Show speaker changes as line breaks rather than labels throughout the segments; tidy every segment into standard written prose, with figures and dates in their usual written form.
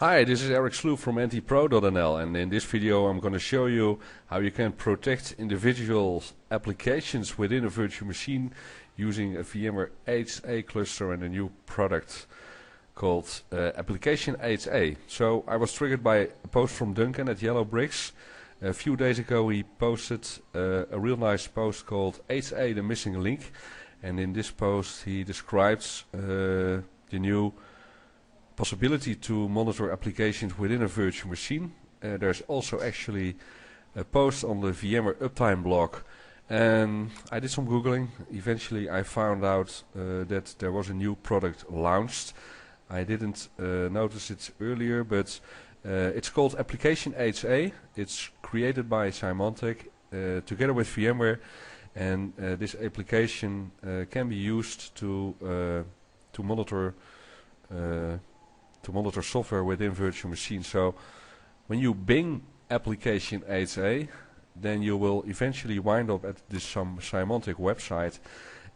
Hi, this is Eric Sloop from ntpro.nl, and in this video I'm going to show you how you can protect individual applications within a virtual machine using a VMware HA cluster and a new product called applicationHA. So I was triggered by a post from Duncan at Yellow Bricks. A few days ago he posted a real nice post called HA the missing link, and in this post he describes the new possibility to monitor applications within a virtual machine. There's also actually a post on the VMware Uptime blog, and I did some googling. Eventually I found out that there was a new product launched. I didn't notice it earlier, but it's called applicationHA. It's created by Symantec together with VMware, and this application can be used to monitor software within virtual machines. So when you Bing applicationHA, then you will eventually wind up at this Symantec website,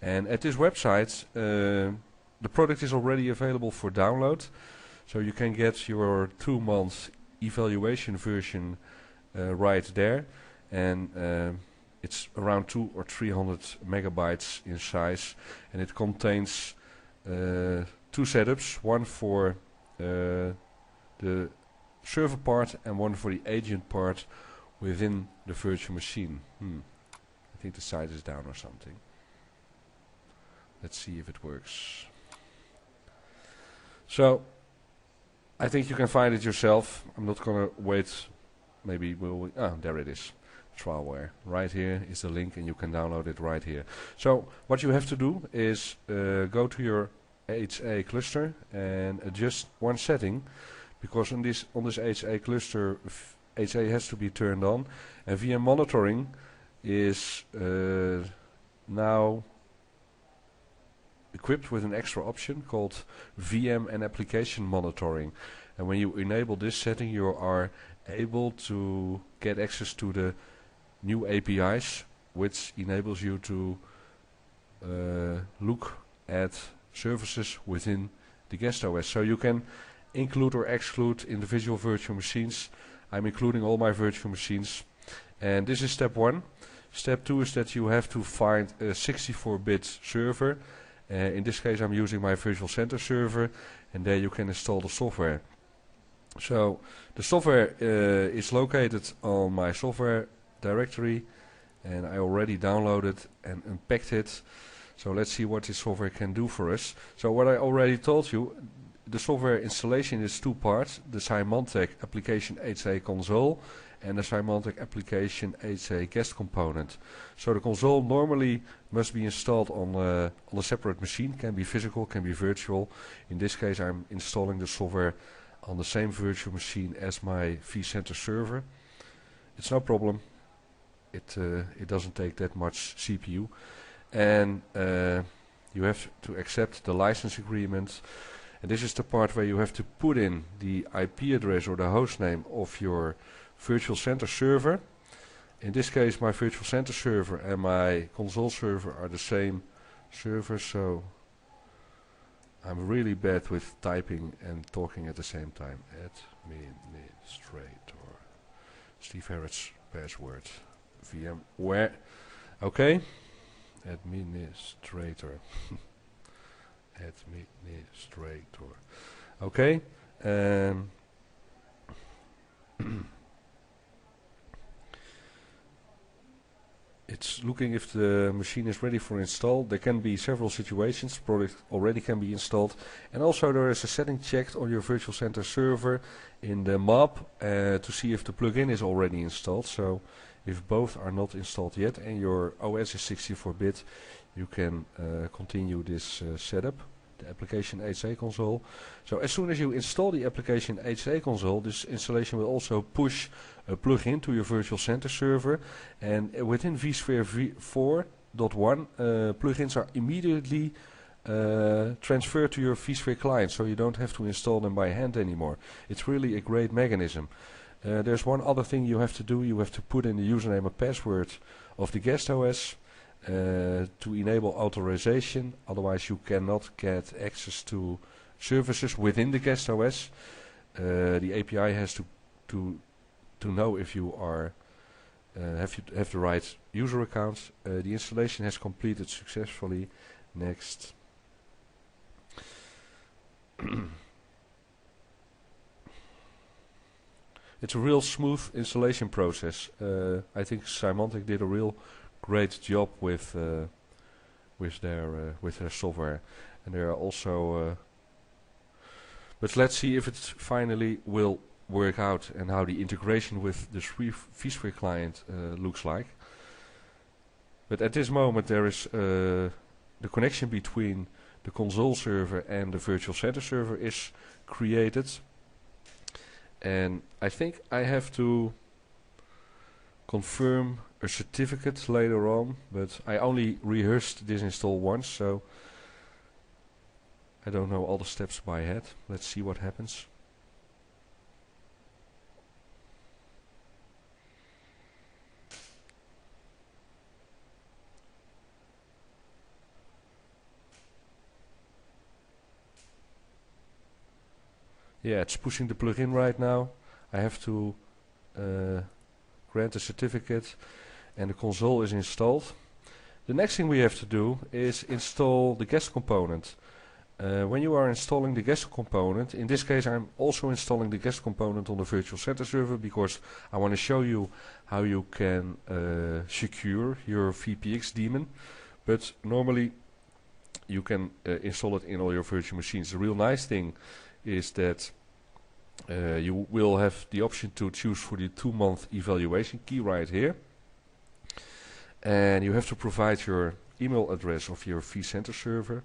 and at this website the product is already available for download, so you can get your 2-month evaluation version right there, and it's around 200 or 300 megabytes in size, and it contains 2 setups, one for the server part and one for the agent part within the virtual machine. I think the site is down or something. Let's see if it works. So I think you can find it yourself. I'm not gonna wait. Maybe we'll there it is. Trialware. Right here is the link, and you can download it right here. So what you have to do is go to your HA cluster and adjust one setting, because on this HA cluster HA has to be turned on, and VM monitoring is now equipped with an extra option called VM and application monitoring, and when you enable this setting you are able to get access to the new APIs, which enables you to look at services within the guest OS. So you can include or exclude individual virtual machines. I'm including all my virtual machines, and this is step 1. Step 2 is that you have to find a 64-bit server. In this case I'm using my Virtual Center server, and there you can install the software. So the software is located on my software directory, and I already downloaded and unpacked it. So let's see what this software can do for us. So what I already told you, the software installation is 2 parts: the Symantec applicationHA console and the Symantec applicationHA guest component. So the console normally must be installed on a separate machine. Can be physical, can be virtual. In this case I'm installing the software on the same virtual machine as my vCenter server. It's no problem. It doesn't take that much CPU. And you have to accept the license agreement, and this is the part where you have to put in the IP address or the host name of your Virtual Center server. In this case my Virtual Center server and my console server are the same server, so I'm really bad with typing and talking at the same time. Administrator, Steve Harris password, VMware. Okay. Administrator. Administrator. Okay. It's looking if the machine is ready for install. There can be several situations. Product already can be installed, and also there is a setting checked on your Virtual Center server in the map to see if the plugin is already installed. So if both are not installed yet and your OS is 64-bit, you can continue this setup, the applicationHA console. So as soon as you install the applicationHA console, this installation will also push a plugin to your Virtual Center server, and within vSphere 4.1 plugins are immediately transferred to your vSphere client, so you don't have to install them by hand anymore. It's really a great mechanism. There's one other thing you have to do. You have to put in the username and password of the guest OS to enable authorization, otherwise you cannot get access to services within the guest OS. the API has to know if you are have the right user account. The installation has completed successfully. Next. It's a real smooth installation process. I think Symantec did a real great job with their software, and they are also. But let's see if it finally will work out and how the integration with the vSphere client looks like. But at this moment there is the connection between the console server and the virtual center server is created, and I think I have to confirm a certificate later on, but I only rehearsed this install once, so I don't know all the steps by head. Let's see what happens. Yeah, it's pushing the plugin right now. I have to grant a certificate, and the console is installed. The next thing we have to do is install the guest component. When you are installing the guest component, in this case I'm also installing the guest component on the virtual center server because I want to show you how you can secure your VPX daemon. But normally you can install it in all your virtual machines. The real nice thing is that you will have the option to choose for the 2-month evaluation key right here, and you have to provide your email address of your vCenter server.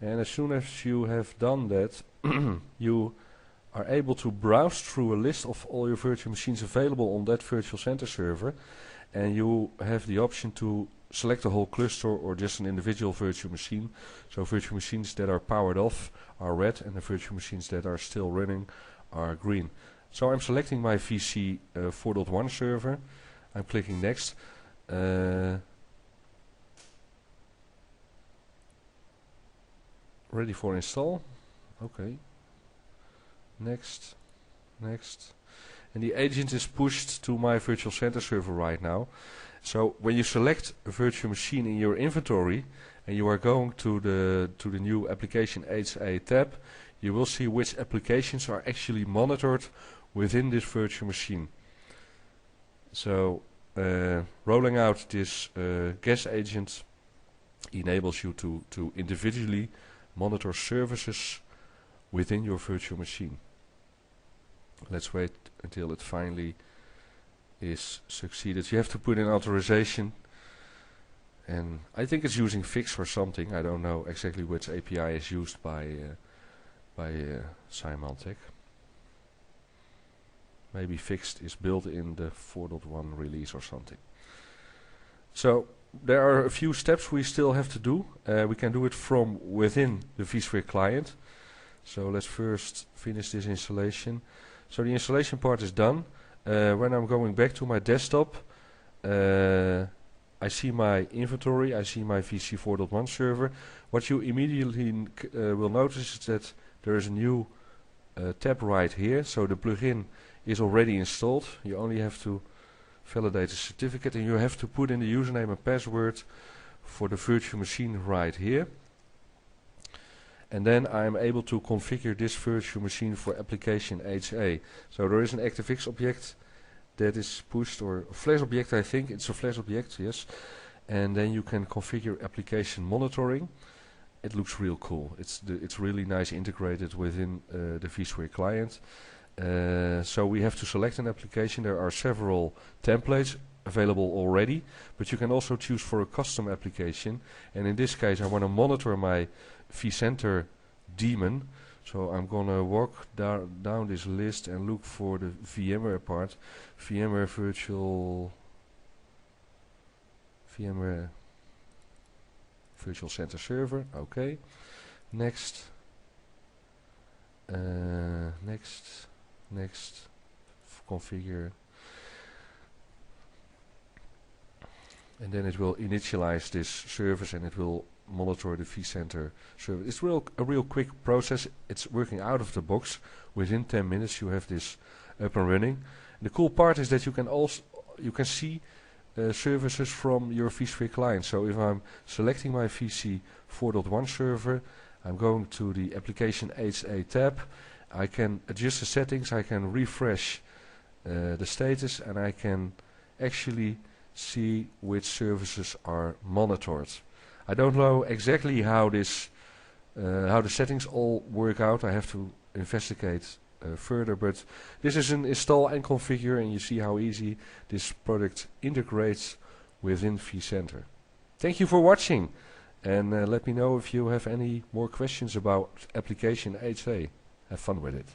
And as soon as you have done that, you are able to browse through a list of all your virtual machines available on that virtual center server, and you have the option to select the whole cluster or just an individual virtual machine. So virtual machines that are powered off are red, and the virtual machines that are still running are green. So I'm selecting my VC 4.1 server. I'm clicking next. Ready for install. Okay. Next. Next. And the agent is pushed to my virtual center server right now. So when you select a virtual machine in your inventory and you are going to the new applicationHA tab, you will see which applications are actually monitored within this virtual machine. So rolling out this guest agent enables you to individually monitor services within your virtual machine. Let's wait until it finally is succeeded. You have to put in authorization, and I think it's using Fix or something. I don't know exactly which API is used by Symantec. Maybe Fixed is built in the 4.1 release or something. So there are a few steps we still have to do. We can do it from within the vSphere client. So let's first finish this installation. So the installation part is done. When I'm going back to my desktop, I see my inventory, I see my VC 4.1 server. What you immediately will notice is that there is a new tab right here. So the plugin is already installed. You only have to validate the certificate, and you have to put in the username and password for the virtual machine right here. And then I'm able to configure this virtual machine for applicationHA. So there is an ActiveX object that is pushed, or a flash object, I think. It's a flash object, yes. And then you can configure application monitoring. It looks real cool. It's really nice integrated within the vSphere client. So we have to select an application. There are several templates available already, but you can also choose for a custom application. And in this case I want to monitor my vCenter daemon, so I'm gonna walk down this list and look for the VMware part. VMware virtual center server. Okay, next, next, configure. and then it will initialize this service and it will monitor the vCenter service. It's a real quick process. It's working out of the box. Within 10 minutes you have this up and running. And the cool part is that you can see services from your vSphere client. So if I'm selecting my VC 4.1 server, I'm going to the applicationHA tab. I can adjust the settings, I can refresh the status, and I can actually see which services are monitored. I don't know exactly how the settings all work out. I have to investigate further, but this is an install and configure, and you see how easy this product integrates within vCenter. Thank you for watching, and let me know if you have any more questions about applicationHA. Have fun with it.